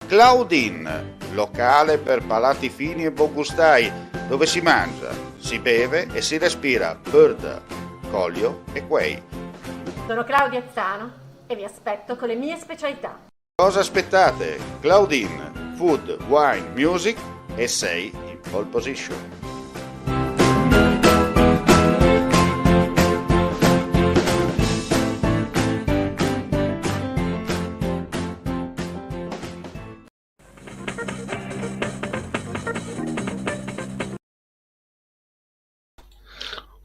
Claudine, locale per palati fini e buongustai, dove si mangia, si beve e si respira bird, Collio e Quay. Sono Claudia Zano e vi aspetto con le mie specialità. Cosa aspettate? Claudine, food, wine, music e sei in pole position.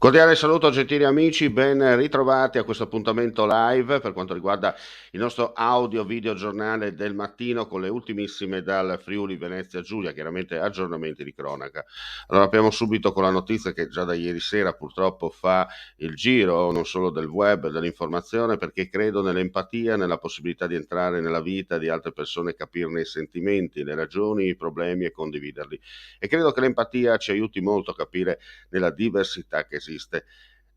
Cordiale saluto gentili amici, ben ritrovati a questo appuntamento live per quanto riguarda il nostro audio video giornale del mattino con le ultimissime dal Friuli Venezia Giulia, chiaramente aggiornamenti di cronaca. Allora apriamo subito con la notizia che già da ieri sera purtroppo fa il giro non solo del web, dell'informazione, perché credo nell'empatia, nella possibilità di entrare nella vita di altre persone, capirne i sentimenti, le ragioni, i problemi e condividerli. E credo che l'empatia ci aiuti molto a capire nella diversità che esiste.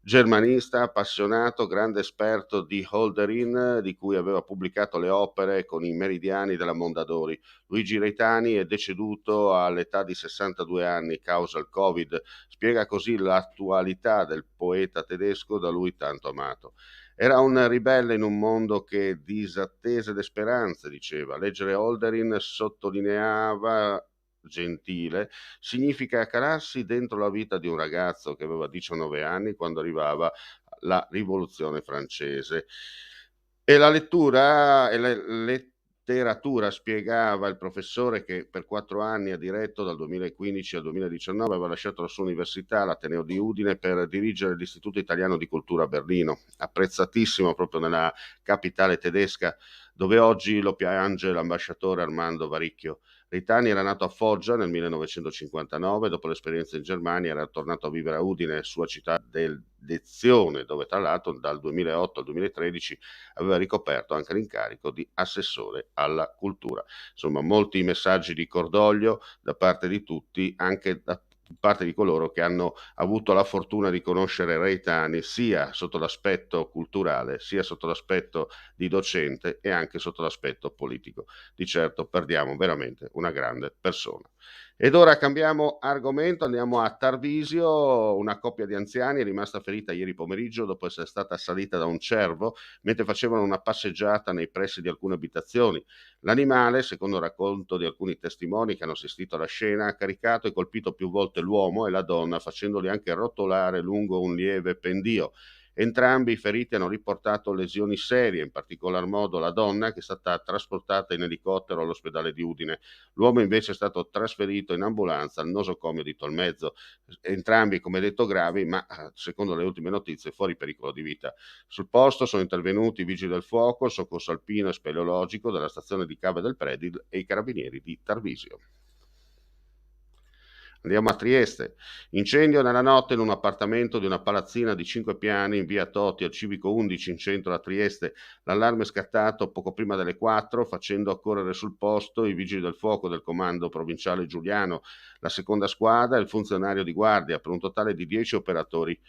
Germanista, appassionato, grande esperto di Hölderlin, di cui aveva pubblicato le opere con i meridiani della Mondadori. Luigi Reitani è deceduto all'età di 62 anni causa il Covid. Spiega così l'attualità del poeta tedesco da lui tanto amato. Era un ribelle in un mondo che disattese le speranze, diceva. Leggere Hölderlin sottolineava gentile, significa calarsi dentro la vita di un ragazzo che aveva 19 anni quando arrivava la rivoluzione francese. E la lettura e la letteratura, spiegava il professore che per 4 anni ha diretto dal 2015 al 2019, aveva lasciato la sua università, l'Ateneo di Udine, per dirigere l'Istituto Italiano di Cultura a Berlino, apprezzatissimo proprio nella capitale tedesca, dove oggi lo piange l'ambasciatore Armando Varicchio. Reitani era nato a Foggia nel 1959, dopo l'esperienza in Germania era tornato a vivere a Udine, sua città d'elezione, dove tra l'altro dal 2008 al 2013 aveva ricoperto anche l'incarico di assessore alla cultura. Insomma, molti messaggi di cordoglio da parte di tutti, anche da parte di coloro che hanno avuto la fortuna di conoscere Reitani sia sotto l'aspetto culturale, sia sotto l'aspetto di docente e anche sotto l'aspetto politico. Di certo perdiamo veramente una grande persona. Ed ora cambiamo argomento, andiamo a Tarvisio. Una coppia di anziani è rimasta ferita ieri pomeriggio dopo essere stata assalita da un cervo mentre facevano una passeggiata nei pressi di alcune abitazioni. L'animale, secondo il racconto di alcuni testimoni che hanno assistito alla scena, ha caricato e colpito più volte l'uomo e la donna, facendoli anche rotolare lungo un lieve pendio. Entrambi i feriti hanno riportato lesioni serie, in particolar modo la donna, che è stata trasportata in elicottero all'ospedale di Udine. L'uomo invece è stato trasferito in ambulanza al nosocomio di Tolmezzo. Entrambi, come detto, gravi, ma secondo le ultime notizie fuori pericolo di vita. Sul posto sono intervenuti i vigili del fuoco, il soccorso alpino e speleologico della stazione di Cave del Predil e i carabinieri di Tarvisio. Andiamo a Trieste. Incendio nella notte in un appartamento di una palazzina di 5 piani in via Toti al civico 11 in centro a Trieste. L'allarme è scattato poco prima delle 4, facendo accorrere sul posto i vigili del fuoco del comando provinciale Giuliano, la seconda squadra e il funzionario di guardia, per un totale di 10 operatori.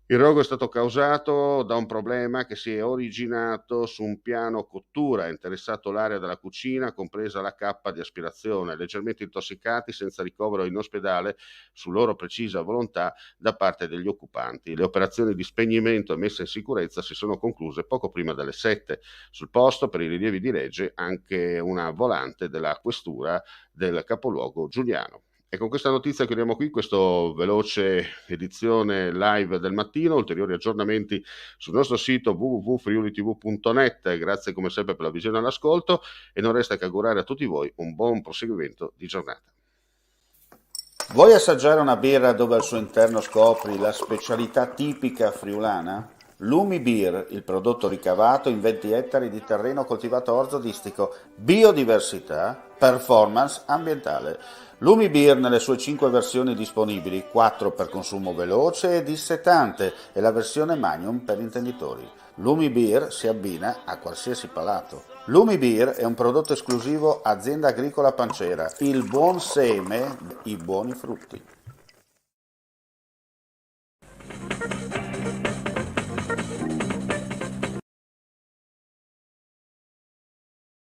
Il rogo è stato causato da un problema che si è originato su un piano cottura, ha interessato l'area della cucina, compresa la cappa di aspirazione, leggermente intossicati senza ricovero in ospedale su loro precisa volontà da parte degli occupanti. Le operazioni di spegnimento e messa in sicurezza si sono concluse poco prima delle 7. Sul posto, per i rilievi di legge, anche una volante della questura del capoluogo giuliano. E con questa notizia chiudiamo qui questo veloce edizione live del mattino. Ulteriori aggiornamenti sul nostro sito www.friulitv.net. Grazie come sempre per la visione e l'ascolto e non resta che augurare a tutti voi un buon proseguimento di giornata. Vuoi assaggiare una birra dove al suo interno scopri la specialità tipica friulana? Lumi Beer, il prodotto ricavato in 20 ettari di terreno coltivato orzodistico, biodiversità, performance ambientale. Lumi Beer nelle sue 5 versioni disponibili, 4 per consumo veloce e dissetante e la versione Magnum per intenditori. Lumi Beer si abbina a qualsiasi palato. Lumi Beer è un prodotto esclusivo Azienda Agricola Pancera, il buon seme, i buoni frutti.